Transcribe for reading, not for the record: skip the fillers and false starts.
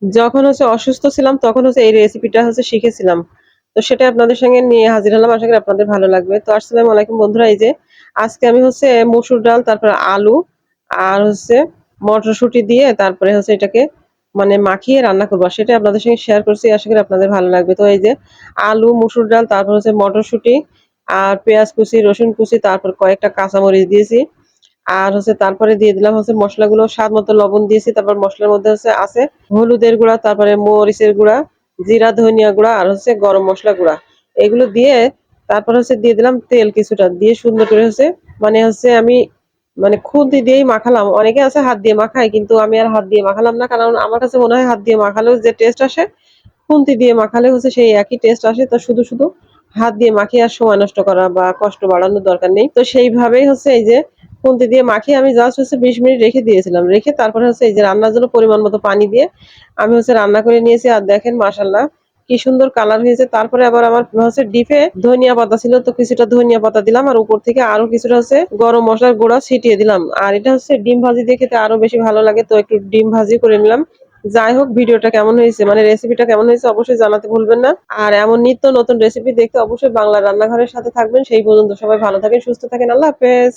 যখন অসুস্থ ছিলাম তখন এই রেসিপিটা শিখেছিলাম। তো সেটা আপনাদের সঙ্গে নিয়ে হাজির হলাম। আশা করি আপনাদের ভালো লাগবে। তো আসসালামু আলাইকুম বন্ধুরা। এই যে আজকে আমি মসুর ডাল, তারপরে আলু আর মটরশুঁটি দিয়ে তারপরে এটাকে মানে মাখিয়ে রান্না করব। সেটাই আপনাদের সঙ্গে শেয়ার করছি। আশা করি আপনাদের ভালো লাগবে। তো এই যে আলু, মসুর ডাল, তারপর মটরশুঁটি আর পেঁয়াজ কুচি, রসুন কুচি, তারপর কয়েকটা কাঁচামরিচ দিয়েছি। আর তারপরে দিয়ে দিলাম মসলাগুলো, স্বাদ মতো লবণ দিয়েছি। তারপর মসলার মধ্যে আছে হলুদের গুঁড়া, তারপরে মরিচের গুঁড়া, জিরা ধনিয়া গুঁড়া আর গরম মসলা গুঁড়া। এগুলো দিয়ে তারপর দিয়ে দিলাম তেল কিছুটা দিয়ে সুন্দর করে মানে আমি মানে খুন্তি দিয়েই মাখালাম। অনেকে আছে হাত দিয়ে মাখায়, কিন্তু আমি আর হাত দিয়ে মাখালাম না, কারণ আমার কাছে মনে হয় হাত দিয়ে মাখালেও যে টেস্ট আসে, খুন্তি দিয়ে মাখালে সেই একই টেস্ট আসে। তো শুধু শুধু হাত দিয়ে মাখিয়ে আর সময় নষ্ট করা বা কষ্ট বাড়ানোর দরকার নেই। তো সেইভাবেই এই যে খুন্তি দিয়ে মাখিয়ে আমি জাস্ট ২০ মিনিট রেখে দিয়েছিলাম। রেখে তারপরে এই যে রান্নার জন্য পরিমাণ মতো পানি দিয়ে আমি রান্না করে নিয়েছি। আর দেখেন মাশাআল্লাহ কি সুন্দর কালার হয়েছে। তারপরে আবার আমার ডিপে ধনিয়া পাতা ছিল, তো কিছুটা ধনিয়া পাতা দিলাম আর উপর থেকে আরো কিছুটা গরম মসলার গুঁড়া ছিটিয়ে দিলাম। আর এটা ডিম ভাজি দিয়ে খেতে আরো বেশি ভালো লাগে। তো একটু ডিম ভাজি করে নিলাম। যাই হোক, ভিডিওটা কেমন হয়েছে, মানে রেসিপিটা কেমন হয়েছে অবশ্যই জানাতে ভুলবেন না। আর এমন নিত্য নতুন রেসিপি দেখতে অবশ্যই বাংলা রান্নাঘরের সাথে থাকবেন। সেই পর্যন্ত সবাই ভালো থাকেন, সুস্থ থাকেন। আল্লাহ হাফেজ।